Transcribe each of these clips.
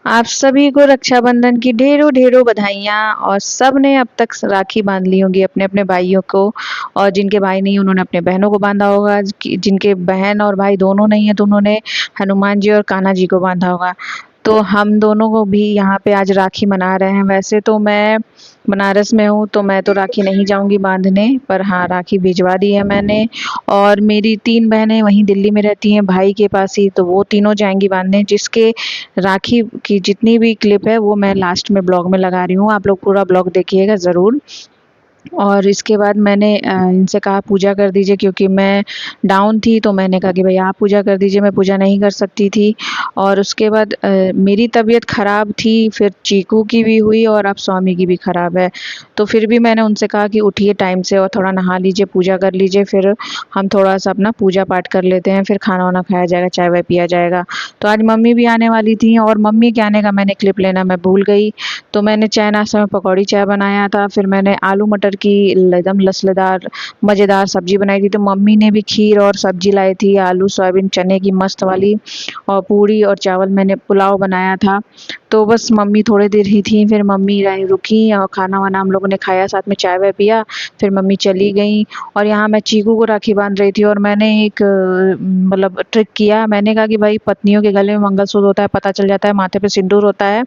आप सभी को रक्षाबंधन की ढेरों ढेरों बधाइयाँ। और सब ने अब तक राखी बांध ली होंगी अपने अपने भाइयों को, और जिनके भाई नहीं उन्होंने अपने बहनों को बांधा होगा, जिनके बहन और भाई दोनों नहीं है तो उन्होंने हनुमान जी और कान्हा जी को बांधा होगा। तो हम दोनों को भी यहाँ पे आज राखी मना रहे हैं। वैसे तो मैं बनारस में हूँ तो मैं तो राखी नहीं जाऊंगी बांधने, पर हाँ राखी भिजवा दी है मैंने। और मेरी 3 बहनें वहीं दिल्ली में रहती हैं भाई के पास ही, तो वो तीनों जाएंगी बांधने, जिसके राखी की जितनी भी क्लिप है वो मैं लास्ट में ब्लॉग में लगा रही हूँ, आप लोग पूरा ब्लॉग देखिएगा ज़रूर। और इसके बाद मैंने इनसे कहा पूजा कर दीजिए, क्योंकि मैं डाउन थी तो मैंने कहा कि भाई आप पूजा कर दीजिए, मैं पूजा नहीं कर सकती थी। और उसके बाद मेरी तबीयत ख़राब थी, फिर चीकू की भी हुई और अब स्वामी की भी ख़राब है। तो फिर भी मैंने उनसे कहा कि उठिए टाइम से और थोड़ा नहा लीजिए, पूजा कर लीजिए, फिर हम थोड़ा सा अपना पूजा पाठ कर लेते हैं, फिर खाना वाना खाया जाएगा, चाय वाय पिया जाएगा। तो आज मम्मी भी आने वाली थी और मम्मी के आने का मैंने क्लिप लेना मैं भूल गई। तो मैंने चाय नाश्ता में पकौड़ी चाय बनाया था, फिर मैंने आलू मटर की एकदम लसलेदार मज़ेदार सब्जी बनाई थी। तो मम्मी ने भी खीर और सब्जी लाई थी, आलू सोयाबीन चने की मस्त वाली, और पूड़ी और चावल, मैंने पुलाव बनाया था। तो बस मम्मी थोड़ी देर ही थी, फिर मम्मी रुकी और खाना वाना हम लोगों ने खाया, साथ में चाय वाय पिया, फिर मम्मी चली गई। और यहाँ मैं चीकू को राखी बांध रही थी और मैंने एक मतलब ट्रिक किया। मैंने कहा कि भाई पत्नियों के गले में मंगलसूत्र होता है, पता चल जाता है, माथे पे सिंदूर होता है।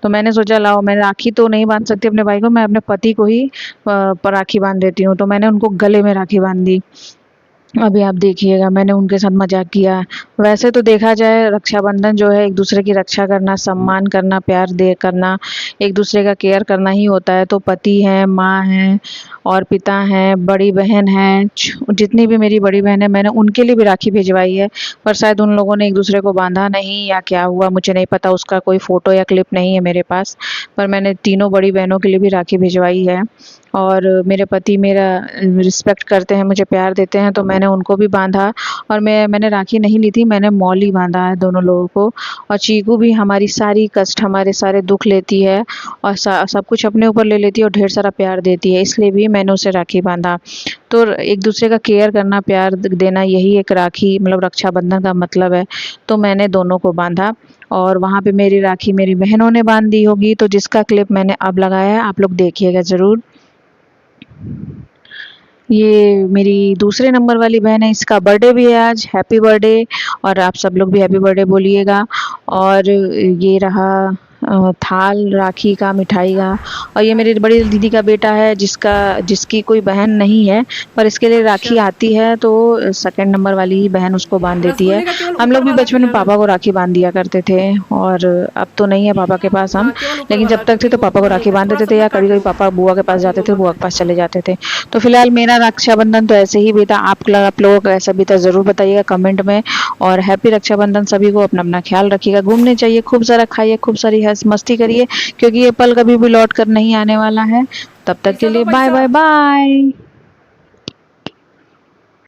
तो मैंने सोचा लाओ, मैं राखी तो नहीं बांध सकती अपने भाई को, मैं अपने पति को ही राखी बांध देती हूँ। तो मैंने उनको गले में राखी बांध दी। अभी आप देखिएगा, मैंने उनके साथ मजाक किया। वैसे तो देखा जाए रक्षाबंधन जो है एक दूसरे की रक्षा करना, सम्मान करना, प्यार दे करना, एक दूसरे का केयर करना ही होता है। तो पति हैं, माँ हैं और पिता हैं, बड़ी बहन हैं, जितनी भी मेरी बड़ी बहन है मैंने उनके लिए भी राखी भिजवाई है। पर शायद उन लोगों ने एक दूसरे को बांधा नहीं या क्या हुआ मुझे नहीं पता, उसका कोई फ़ोटो या क्लिप नहीं है मेरे पास। पर मैंने तीनों बड़ी बहनों के लिए भी राखी भिजवाई है। और मेरे पति मेरा रिस्पेक्ट करते हैं, मुझे प्यार देते हैं, तो मैंने उनको भी बांधा। और मैंने राखी नहीं ली थी, मैंने मौली बांधा है दोनों लोगों को। और चीकू भी हमारी सारी कष्ट, हमारे सारे दुख लेती है और सब कुछ अपने ऊपर ले लेती है और ढेर सारा प्यार देती है, इसलिए भी मैंने उसे राखी बांधा। तो एक दूसरे का केयर करना, प्यार देना, यही एक राखी मतलब रक्षाबंधन का मतलब है। तो मैंने दोनों को बांधा और वहाँ पे मेरी राखी मेरी बहनों ने बांध दी होगी, तो जिसका क्लिप मैंने अब लगाया है आप लोग देखिएगा ज़रूर। ये मेरी दूसरे नंबर वाली बहन है, इसका बर्थडे भी है आज, हैप्पी बर्थडे। और आप सब लोग भी हैप्पी बर्थडे बोलिएगा। और ये रहा थाल राखी का, मिठाई का। और ये मेरी बड़ी दीदी का बेटा है, जिसकी कोई बहन नहीं है, पर इसके लिए राखी अच्छा। आती है तो सेकंड नंबर वाली ही बहन उसको बांध देती है। रसगुल्ले का केवल हम ऊपर लोग भी वाला बचपन में क्लियर है। पापा को राखी बांध दिया करते थे, और अब तो नहीं है पापा के पास हम। हाँ, केवल ऊपर लेकिन वाला, जब तक थे क्योंकि तो वो पापा को पूरा नहीं राखी था, बांध थोड़ा देते सा थे, मैं या काट कभी कभी दूंगा, पापा बुआ के पास बाकी जाते वो थे, ऊपर बुआ का के है। पास चले जाते थे। तो फिलहाल मेरा रक्षाबंधन तो ऐसे ही बीता। आप लोगों का कैसा बीता ज़रूर बताइएगा कमेंट में। और हैप्पी रक्षाबंधन सभी को। अपना अपना ख्याल रखिएगा, घूमने चाहिए, खूब सारा खाइए, खूब सारी हंस मस्ती करिए, क्योंकि ये पल कभी भी लौट कर नहीं आने वाला है। तब तक के पैसा दो लिए बाय पैसा। Bye bye.